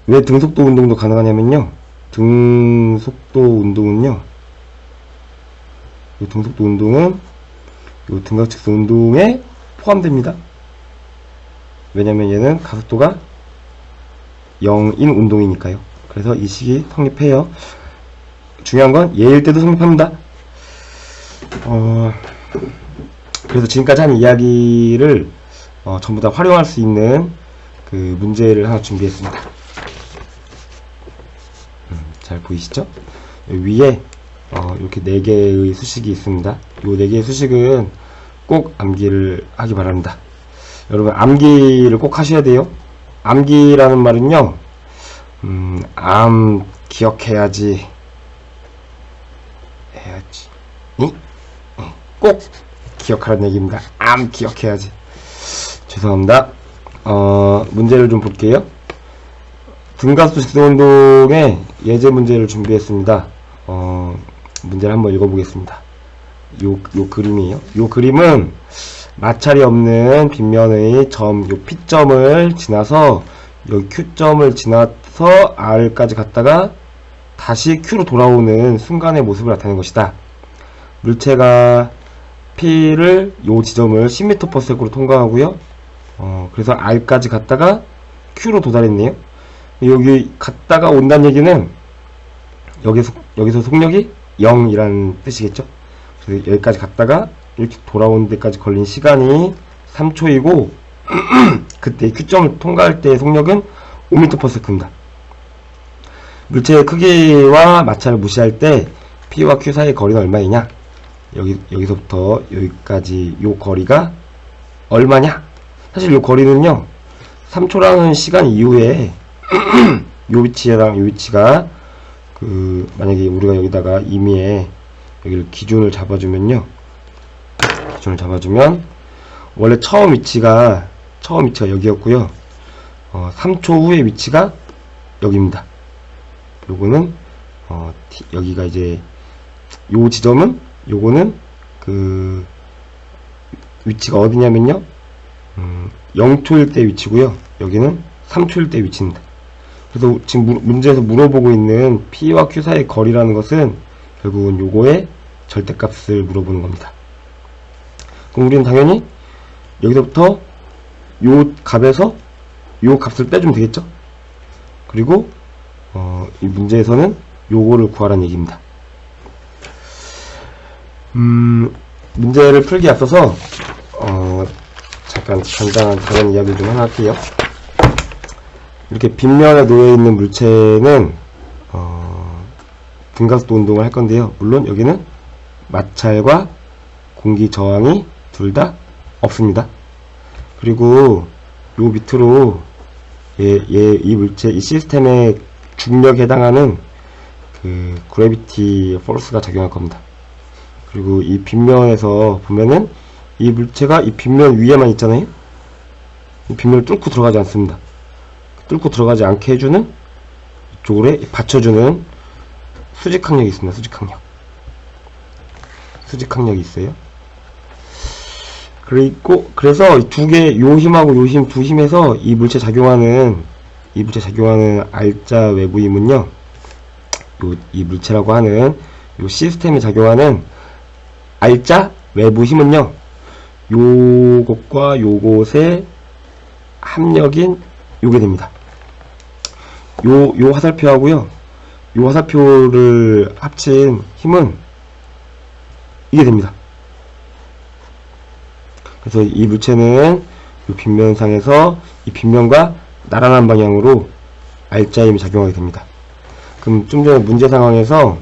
왜 등속도 운동도 가능하냐면요. 등속도 운동은요. 이 등속도 운동은 이 등각직선 운동에 포함됩니다. 왜냐면 얘는 가속도가 0인 운동이니까요. 그래서 이 식이 성립해요. 중요한 건 얘일 때도 성립합니다. 그래서 지금까지 한 이야기를 전부 다 활용할 수 있는 그 문제를 하나 준비했습니다. 잘 보이시죠? 위에 이렇게 4개의 수식이 있습니다. 이 4개의 수식은 꼭 암기를 하기 바랍니다. 여러분 암기를 꼭 하셔야 돼요. 암기라는 말은요, 암 기억해야지 꼭 기억하라는 얘기입니다. 암 기억해야지. 죄송합니다. 문제를 좀 볼게요. 등가속도 직선운동의 예제 문제를 준비했습니다. 문제를 한번 읽어보겠습니다. 요 그림이에요. 요 그림은 마찰이 없는 빗면의 점, 요 P점을 지나서 여기 Q점을 지나서 R까지 갔다가 다시 Q로 돌아오는 순간의 모습을 나타내는 것이다. 물체가 P를 요 지점을 10m/s로 통과하고요. 그래서 R까지 갔다가 Q로 도달했네요. 여기 갔다가 온다는 얘기는 여기서 속력이 0이라는 뜻이겠죠. 그래서 여기까지 갔다가 이렇게 돌아오는 데까지 걸린 시간이 3초이고 그때 Q점을 통과할 때의 속력은 5m/s입니다. 물체의 크기와 마찰을 무시할 때 P와 Q 사이의 거리는 얼마이냐? 여기서부터 여기까지 요 거리가 얼마냐? 사실 요 거리는요, 3초라는 시간 이후에 요 위치랑 요 위치가 만약에 우리가 여기다가 임의에 여기를 기준을 잡아주면 원래 처음 위치가 여기였고요. 3초 후의 위치가 여기입니다. 요거는 여기가 이제 요 지점은 요거는 그 위치가 어디냐면요, 0초일 때 위치고요. 여기는 3초일 때 위치입니다. 그래서 지금 문제에서 물어보고 있는 P와 Q 사이의 거리라는 것은 결국은 요거의 절대값을 물어보는 겁니다. 그럼 우리는 당연히 여기서부터 요 값에서 요 값을 빼주면 되겠죠? 그리고 이 문제에서는 요거를 구하라는 얘기입니다. 문제를 풀기에 앞서서 잠깐 간단한 다른 이야기를 좀 하나 할게요. 이렇게 빗면에 놓여있는 물체는 등가속도 운동을 할 건데요. 물론 여기는 마찰과 공기 저항이 둘 다 없습니다. 그리고 요 밑으로 이 물체, 이 시스템의 중력에 해당하는 그 그래비티 포스가 작용할 겁니다. 그리고 이 빗면에서 보면은 이 물체가 이 빗면 위에만 있잖아요. 이 빗면을 뚫고 들어가지 않습니다. 뚫고 들어가지 않게 해주는, 이쪽으로 받쳐주는 수직항력이 있습니다. 수직항력이 있어요. 그래서 두 개, 요 힘하고 요 힘, 두 힘에서 이 물체 작용하는 R자 외부 힘은요, 이 물체라고 하는 요 시스템에 작용하는 R자 외부 힘은요, 요것과 요것의 합력인 요게 됩니다. 요 화살표하고요, 요 화살표를 합친 힘은 이게 됩니다. 그래서 이 물체는 이 빗면상에서 이 빗면과 나란한 방향으로 R자 힘이 작용하게 됩니다. 그럼 좀 전에 문제 상황에서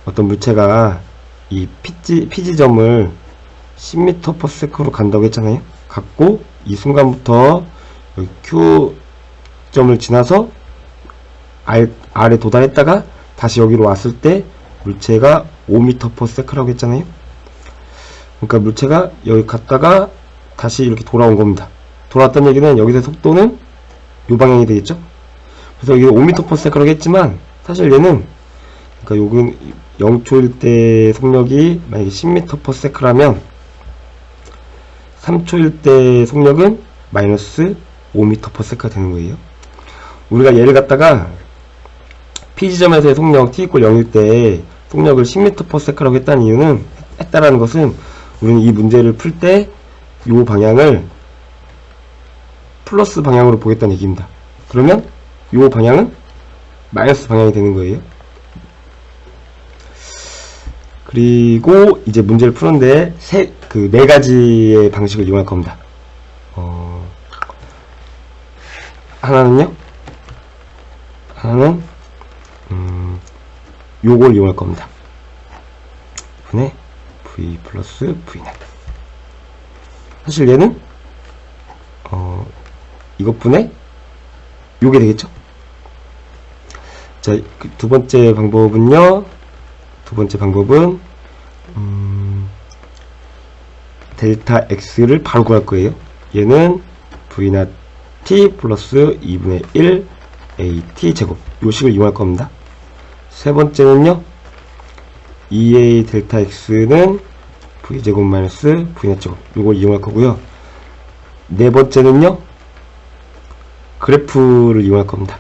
어떤 물체가 이 P지점을 10m/s로 간다고 했잖아요. 갔고 이 순간부터 여기 Q점을 지나서 R에 도달했다가 다시 여기로 왔을 때 물체가 5m/s라고 했잖아요. 그러니까 물체가 여기 갔다가 다시 이렇게 돌아온 겁니다. 돌아왔다는 얘기는 여기서 속도는 이 방향이 되겠죠. 그래서 여기 5m/s라고 했지만 사실 얘는, 그러니까 요건 0초일 때 속력이 만약에 10m/s라면 3초일 때 속력은 마이너스 5m/s가 되는 거예요. 우리가 얘를 갖다가 P지점에서의 속력 t = 0일 때 속력을 10m/s라고 했다는 이유는, 했다라는 것은 우리는 이 문제를 풀 때 이 방향을 플러스 방향으로 보겠다는 얘기입니다. 그러면 이 방향은 마이너스 방향이 되는 거예요. 그리고 이제 문제를 푸는데 네 가지의 방식을 이용할 겁니다. 하나는 요걸 이용할 겁니다. 분의 v 플러스 vnet. 사실 얘는 이것 분의 요게 되겠죠. 자, 두 번째 방법은 델타 x를 바로 구할 거예요. 얘는 v나 t 플러스 2분의 1 at 제곱, 요 식을 이용할 겁니다. 세 번째는요, 2a 델타 x는 v제곱 마이너스 vnet 제곱, 요걸 이용할 거고요. 네 번째는요, 그래프를 이용할 겁니다.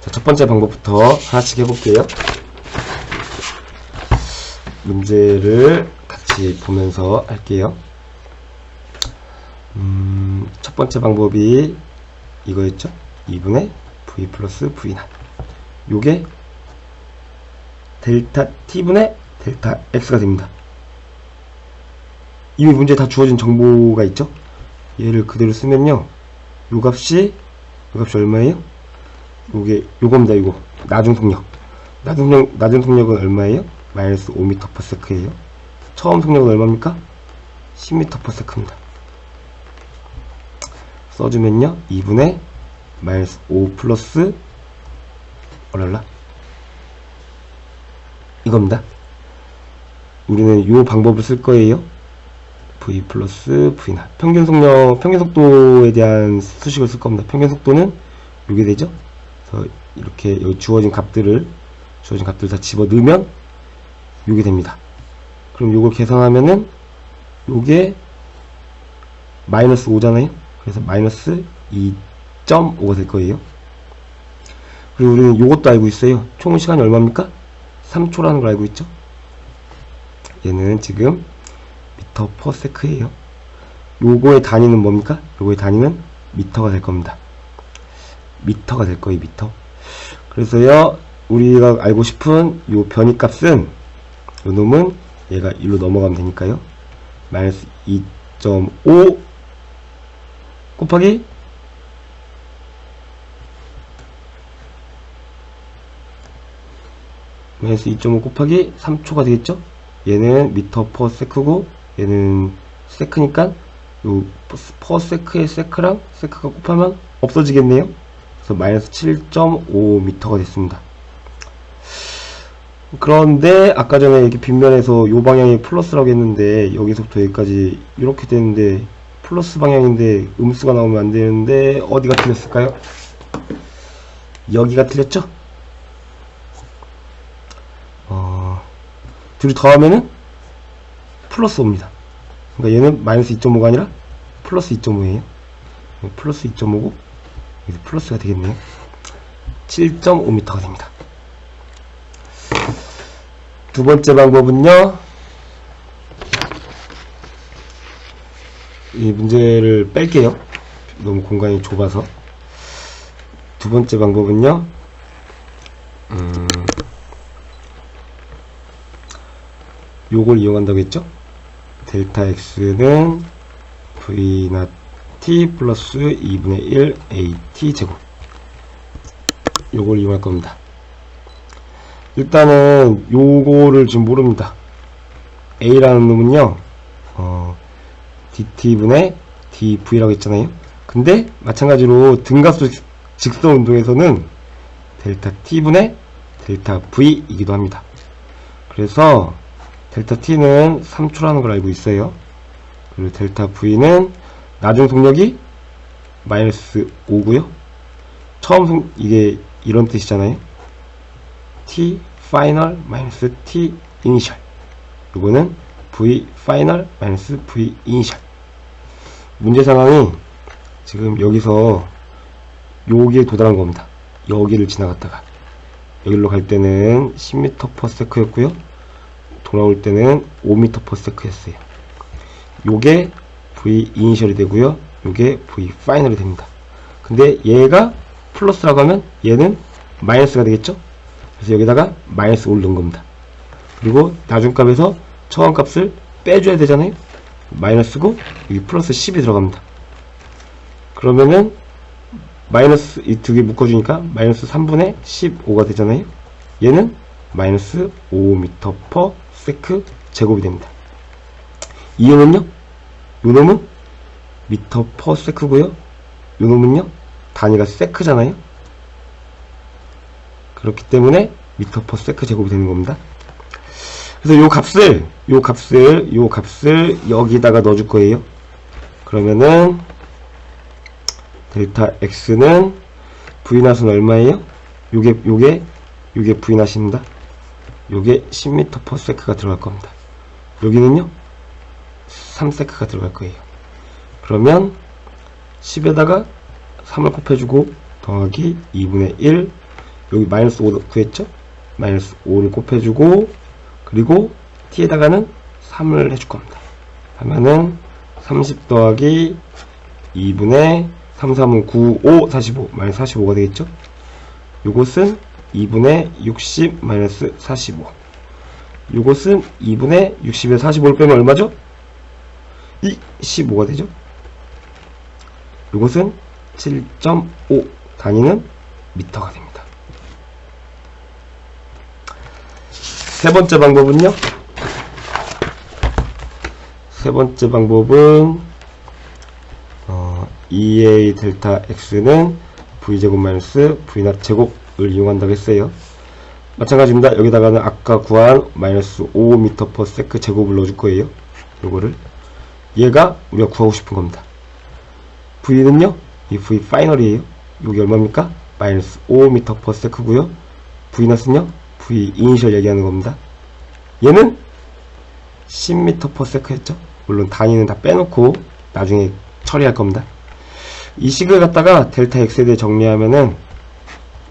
자, 첫 번째 방법부터 하나씩 해볼게요. 문제를 같이 보면서 할게요. 첫 번째 방법이 이거였죠? 2분의 v 플러스 v나, 요게 델타 t분의 델타 x가 됩니다. 이미 문제에 다 주어진 정보가 있죠? 얘를 그대로 쓰면요, 요 값이 얼마예요? 요겁니다. 요거 나중 속력. 낮은 속력은 얼마예요? 마이너스 5m/s예요. 처음 속력은 얼마입니까? 10m/s입니다. 써주면요, 2분의 마이너스 5 플러스 이겁니다. 우리는 요 방법을 쓸 거예요. v 플러스 v나 평균 속도에 대한 수식을 쓸 겁니다. 평균 속도는 요게 되죠. 그래서 이렇게 여기 주어진 값들을 다 집어 넣으면 요게 됩니다. 그럼 요걸 계산하면은 요게 마이너스 5잖아요. 그래서 마이너스 2.5가 될 거예요. 그리고 우리는 요것도 알고 있어요. 총 시간이 얼마입니까? 3초라는 걸 알고 있죠. 얘는 지금 m/s예요. 요거의 단위는 뭡니까? 요거의 단위는 미터가 될 겁니다. 미터가 될 거예요. 미터. 그래서요, 우리가 알고 싶은 요 변이값은, 요 놈은 얘가 1로 넘어가면 되니까요, 마이너스 2.5 곱하기 마이너스 2.5 곱하기 3초가 되겠죠? 얘는 m/s고 얘는 세크니까 요 퍼세크의 세크랑 세크가 곱하면 없어지겠네요. 그래서 마이너스 7.5m가 됐습니다. 그런데 아까 전에 이렇게 빗면에서 요 방향이 플러스라고 했는데, 여기서부터 여기까지 이렇게 되는데 플러스 방향인데 음수가 나오면 안 되는데, 어디가 틀렸을까요? 여기가 틀렸죠? 둘이 더하면은 플러스 5입니다. 그러니까 얘는 마이너스 2.5가 아니라 플러스 2.5예요. 플러스 2.5고 여기서 플러스가 되겠네요. 7.5m가 됩니다. 두 번째 방법은요, 이 문제를 뺄게요. 너무 공간이 좁아서. 두 번째 방법은요, 요걸 이용한다고 했죠? 델타 x는 v나 t 플러스 2분의 1 at 제곱, 요걸 이용할 겁니다. 일단은 요거를 지금 모릅니다. a라는 놈은요, dt분의 dv라고 했잖아요. 근데 마찬가지로 등가수 직선 운동에서는 델타 t분의 델타 v이기도 합니다. 그래서 델타 t는 3초라는 걸 알고 있어요. 그리고 델타 v는 나중 속력이 마이너스 5고요. 처음 이게 이런 뜻이잖아요. t 파이널 마이너스 t 이니셜. 이거는 v 파이널 마이너스 v 이니셜. 문제 상황이 지금 여기서 여기에 도달한 겁니다. 여기를 지나갔다가 여기로 갈 때는 10m/s 였고요. 돌아올 때는 5m/s 였어요. 요게 V 이니셜이 되고요. 요게 V 파이널이 됩니다. 근데 얘가 플러스라고 하면 얘는 마이너스가 되겠죠? 그래서 여기다가 마이너스 5를 넣은 겁니다. 그리고 나중값에서 처음값을 빼줘야 되잖아요. 마이너스고 여기 플러스 10이 들어갑니다. 그러면은 마이너스 이 두 개 묶어주니까 마이너스 3분의 15가 되잖아요. 얘는 마이너스 5m/s 제곱이 됩니다. 이 놈은요? 요 놈은 m/s고요. 요 놈은요? 단위가 세크잖아요. 그렇기 때문에 m/s 제곱이 되는 겁니다. 그래서 요 값을 여기다가 넣어줄 거예요. 그러면은 델타 x는 v낫은 얼마예요? 요게 v낫입니다. 요게 10m/s가 들어갈 겁니다. 여기는요 3s가 들어갈 거예요. 그러면 10에다가 3을 곱해주고 더하기 2분의 1 여기 마이너스 5 구했죠? 마이너스 5를 곱해주고 그리고 t에다가는 3을 해줄 겁니다. 하면은 30 더하기 2분의 3, 3은 9, 5, 45 마이너스 45가 되겠죠? 요것은 2분의 60 마이너스 45 요것은 2분의 60에서 45를 빼면 얼마죠? 15가 되죠? 요것은 7.5 단위는 미터가 됩니다. 세 번째 방법은요? 세 번째 방법은 EA 델타 X는 V제곱 마이너스 V낫 제곱을 이용한다고 했어요. 마찬가지입니다. 여기다가는 아까 구한 마이너스 5m/s 제곱을 넣어줄 거예요. 요거를. 얘가 우리가 구하고 싶은 겁니다. V는요, 이 V 파이널이에요. 여기 얼마입니까? 마이너스 5m/s 고요. V낫은요, V 이니셜 얘기하는 겁니다. 얘는 10m/s 했죠? 물론 단위는 다 빼놓고 나중에 처리할 겁니다. 이 식을 갖다가 델타 x에 대해 정리하면은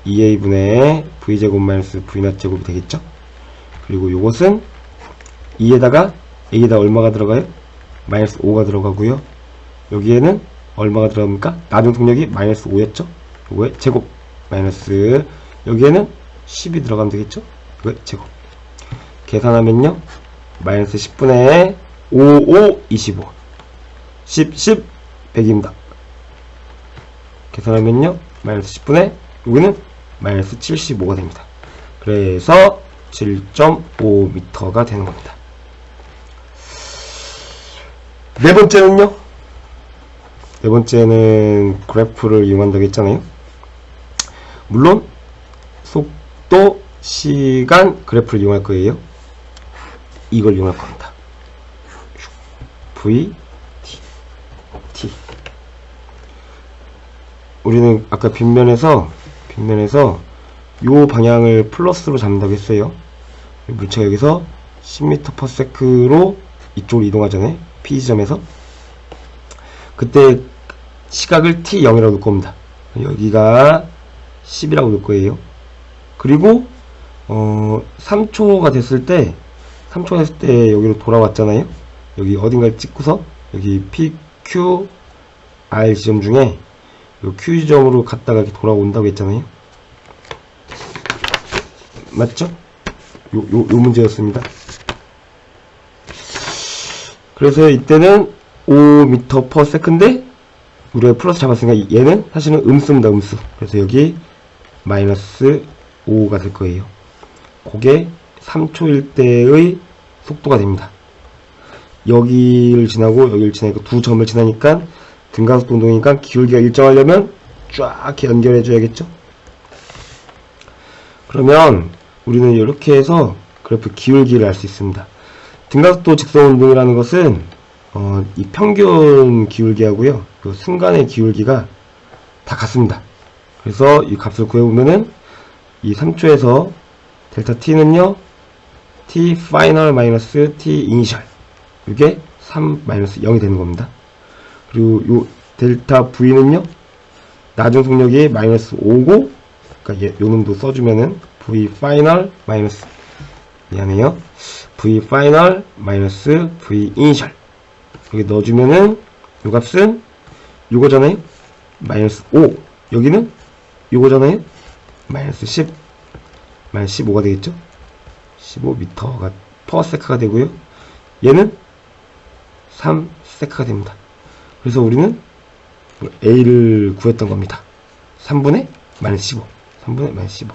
2a분의 v제곱 마이너스 v낫 제곱이 되겠죠? 그리고 요것은 2에다가 a에다 얼마가 들어가요? 마이너스 5가 들어가고요. 여기에는 얼마가 들어갑니까? 나중 속력이 마이너스 5였죠? 요거의 제곱 마이너스 여기에는 10이 들어가면 되겠죠? 이거의 제곱 계산하면요 마이너스 10분의 5, 5, 25 10, 100입니다. 계산하면요 마이너스 10분의 여기는 마이너스 75가 됩니다. 그래서 7.5m가 되는 겁니다. 네 번째는요, 네 번째는 그래프를 이용한다고 했잖아요. 물론 속도, 시간 그래프를 이용할 거예요. 이걸 이용할 겁니다. V, T. 우리는 아까 빗면에서 요 방향을 플러스로 잡는다고 했어요. 물체가 여기서 10m/s로 이쪽으로 이동하잖아요. P 지점에서. 그때 시각을 T0이라고 놓을 겁니다. 여기가 10이라고 놓을 거예요. 그리고 3초가 됐을 때 여기로 돌아왔잖아요. 여기 어딘가를 찍고서 여기 P, Q, R 지점 중에 요 Q 지점으로 갔다가 이렇게 돌아온다고 했잖아요. 맞죠? 요 문제였습니다. 그래서 이때는 5m/s인데 우리가 플러스 잡았으니까 얘는 사실은 음수입니다. 음수. 그래서 여기 마이너스 5가 될 거예요. 그게 3초일 때의 속도가 됩니다. 여기를 지나고 여기를 지나니까 두 점을 지나니까 등가속도 운동이니까 기울기가 일정하려면 쫙 이렇게 연결해 줘야겠죠. 그러면 우리는 이렇게 해서 그래프 기울기를 알 수 있습니다. 등가속도 직선 운동이라는 것은 이 평균 기울기하고요 그 순간의 기울기가 다 같습니다. 그래서 이 값을 구해보면은 이 3초에서 델타 t는요 t 파이널 마이너스 t 이니셜 이게 3 마이너스 0이 되는 겁니다. 그리고 요 델타 V는요, 나중 속력이 마이너스 5고, 그러니까 요 놈도 써주면은 V 파이널 마이너스, 미안해요. V 파이널 마이너스 V 이니셜. 여기 넣어주면은 요 값은 요거잖아요. 마이너스 5. 여기는 요거잖아요. 마이너스 10. 마이너스 15가 되겠죠. 15m가 퍼세크가 되고요. 얘는 3세크가 됩니다. 그래서 우리는 A를 구했던 겁니다. 3분의 마이너스 15. 3분의 마이너스 15.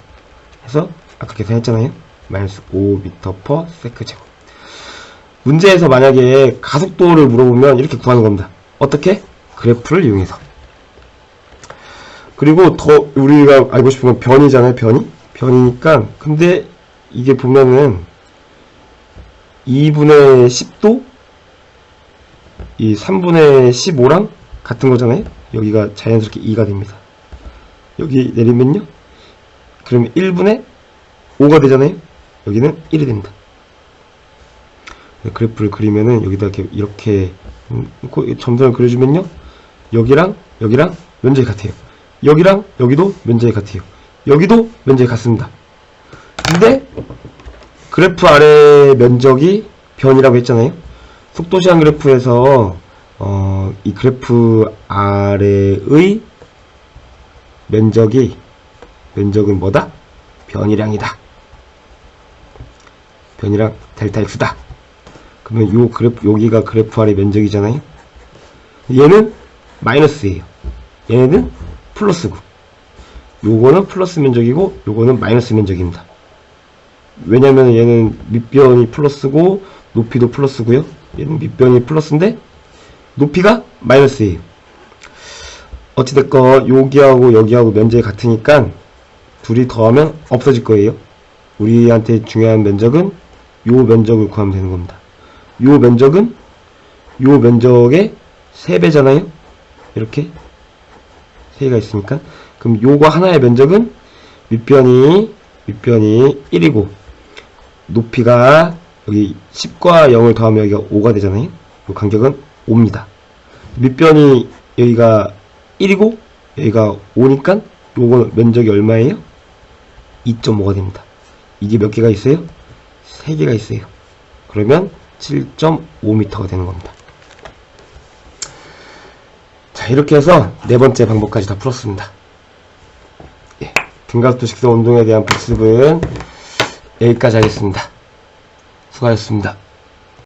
그래서 아까 계산했잖아요. 마이너스 5m/s 제곱. 문제에서 만약에 가속도를 물어보면 이렇게 구하는 겁니다. 어떻게? 그래프를 이용해서. 그리고 더 우리가 알고 싶은 건 변이잖아요. 변이니까. 근데 이게 보면은 2분의 10도 이 3분의 15랑 같은 거잖아요. 여기가 자연스럽게 2가 됩니다. 여기 내리면요, 그러면 1분의 5가 되잖아요. 여기는 1이 됩니다. 그래프를 그리면은 여기다 이렇게 점선을 그려주면요, 여기랑 여기랑 면적이 같아요. 여기랑 여기도 면적이 같아요. 여기도 면적이 같습니다. 근데 그래프 아래 면적이 변이라고 했잖아요. 속도 시한 그래프에서 이 그래프 아래의 면적은 뭐다? 변이량이다. 변이량 델타 X다. 그러면 요 그래프, 여기가 그래프 아래 면적이잖아요. 얘는 마이너스예요. 얘네는 플러스고, 요거는 플러스 면적이고 요거는 마이너스 면적입니다. 왜냐면 얘는 밑변이 플러스고 높이도 플러스고요. 얘는 밑변이 플러스인데 높이가 마이너스예요. 어찌됐건 여기하고 여기하고 면적이 같으니까 둘이 더하면 없어질 거예요. 우리한테 중요한 면적은 요 면적을 구하면 되는 겁니다. 요 면적은 요 면적의 3배잖아요. 이렇게 3개가 있으니까. 그럼 요거 하나의 면적은 밑변이 1이고 높이가 여기 10과 0을 더하면 여기가 5가 되잖아요. 요 간격은 5입니다. 밑변이 여기가 1이고 여기가 5니까 요거 면적이 얼마예요? 2.5가 됩니다. 이게 몇 개가 있어요? 3개가 있어요. 그러면 7.5m가 되는 겁니다. 자, 이렇게 해서 네 번째 방법까지 다 풀었습니다. 예, 등가속도 직선 운동에 대한 복습은 여기까지 하겠습니다. 수고하셨습니다.